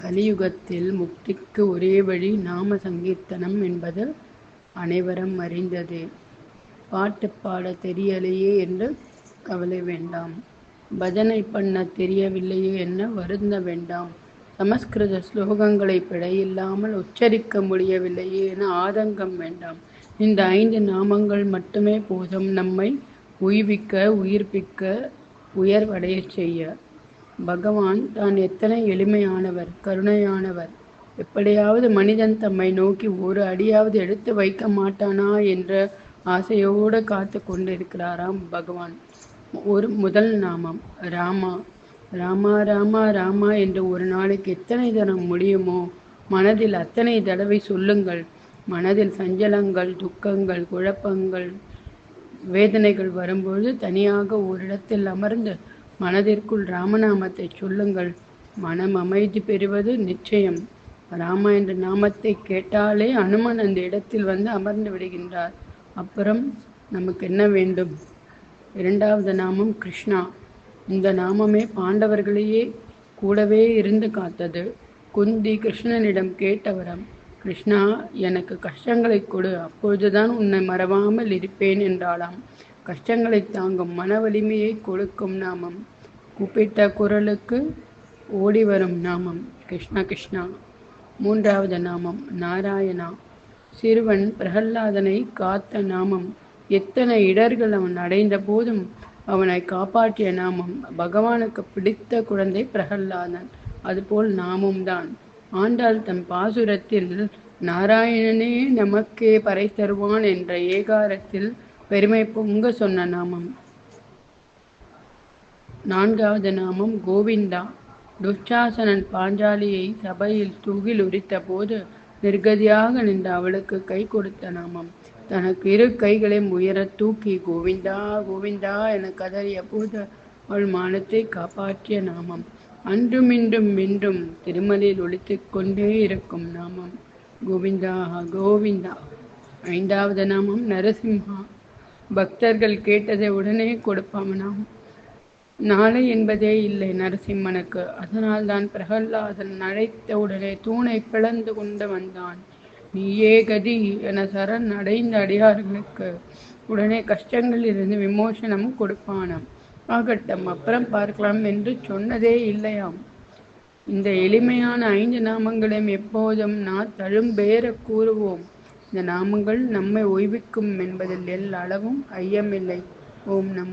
கலியுகத்தில் முக்திக்கு ஒரே வழி நாம சங்கீர்த்தனம் என்பது அனைவரும் அறிந்ததே. பாட்டு பாட தெரியலையே என்று கவலை வேண்டாம். பஜனை பண்ண தெரியவில்லையே என்ன வருந்த வேண்டாம். சமஸ்கிருத ஸ்லோகங்களை பிழையில்லாமல் உச்சரிக்க முடியவில்லையே என ஆதங்கம் வேண்டாம். இந்த 5 நாமங்கள் மட்டுமே போதும் நம்மை உய்விக்க, உயிர்ப்பிக்க, உயர்வடையச் செய்ய. பகவான் தான் எத்தனை எளிமையானவர், கருணையானவர். எப்படியாவது மனிதன் தம்மை நோக்கி ஒரு அடியாவது எடுத்து வைக்க மாட்டானா என்ற ஆசையோடு காத்து கொண்டிருக்கிறாராம் பகவான். முதல் நாமம் ராமா. ராமா ராமா ராமா என்று ஒரு நாளைக்கு எத்தனை தரம் முடியுமோ மனதில் அத்தனை தடவை சொல்லுங்கள். மனதில் சஞ்சலங்கள், துக்கங்கள், குழப்பங்கள், வேதனைகள் வரும்பொழுது தனியாக ஓரிடத்தில் அமர்ந்து மனதிற்குள் ராமநாமத்தை சொல்லுங்கள். மனம் அமைதி பெறுவது நிச்சயம். ராமா என்ற நாமத்தை கேட்டாலே அனுமன் அந்த இடத்தில் வந்து அமர்ந்து விடுகின்றார். அப்புறம் நமக்கு என்ன வேண்டும்? 2வது நாமம் கிருஷ்ணா. இந்த நாமமே பாண்டவர்களையே கூடவே இருந்து காத்தது. குந்தி கிருஷ்ணனிடம் கேட்டவரம், கிருஷ்ணா எனக்கு கஷ்டங்களை கொடு, அப்பொழுதுதான் உன்னை மறவாமல் இருப்பேன் என்றாளாம். கஷ்டங்களை தாங்கும் மன வலிமையை கொடுக்கும் நாமம். கூப்பிட்ட குரலுக்கு ஓடி வரும் நாமம் கிருஷ்ணா கிருஷ்ணா. 3வது நாமம் நாராயணா. சிறுவன் பிரகல்லாதனை காத்த நாமம். எத்தனை இடர்கள் அவன் அடைந்த போதும் அவனை காப்பாற்றிய நாமம். பகவானுக்கு பிடித்த குழந்தை பிரகல்லாதன். அதுபோல் நாமும் தான். ஆண்டாள் தன் பாசுரத்தில் நாராயணனே நமக்கே பறை தருவான் என்ற ஏகாரத்தில் பெருமை பொங்க சொன்ன நாமம். 4வது நாமம் கோவிந்தா. துச்சாசனன் பாஞ்சாலியை சபையில் தூகில் உரித்த போது நிர்கதியாக நின்ற அவளுக்கு கை கொடுத்த நாமம். தனக்கு 2 கைகளையும் உயர தூக்கி கோவிந்தா கோவிந்தா என கதறிய போது அவள் மானத்தை காப்பாற்றிய நாமம். அன்றும் இன்றும் இன்றும் திருமலையில் ஒலித்துக் கொண்டே இருக்கும் நாமம் கோவிந்தா கோவிந்தா. 5வது நாமம் நரசிம்ஹா. பக்தர்கள் கேட்டதை உடனே கொடுப்பவனாம். நாளை என்பதே இல்லை நரசிம்மனுக்கு. அதனால்தான் பிரகல்லாதன் அழைத்த உடனே தூணை பிளந்து கொண்டு வந்தான். நீயே கதி என சரண் அடைந்த அடியார்களுக்கு உடனே கஷ்டங்களில் இருந்து விமோசனம் கொடுப்பானாம். ஆகட்டும், அப்புறம் பார்க்கலாம் என்று சொன்னதே இல்லையாம். இந்த எளிமையான 5 நாமங்களையும் எப்போதும் நான் தழும்பேற கூறுவோம். இந்த நாமங்கள் நம்மை ஓய்விக்கும் என்பதில் எல்லளவும் ஐயமில்லை. ஓம் நமோ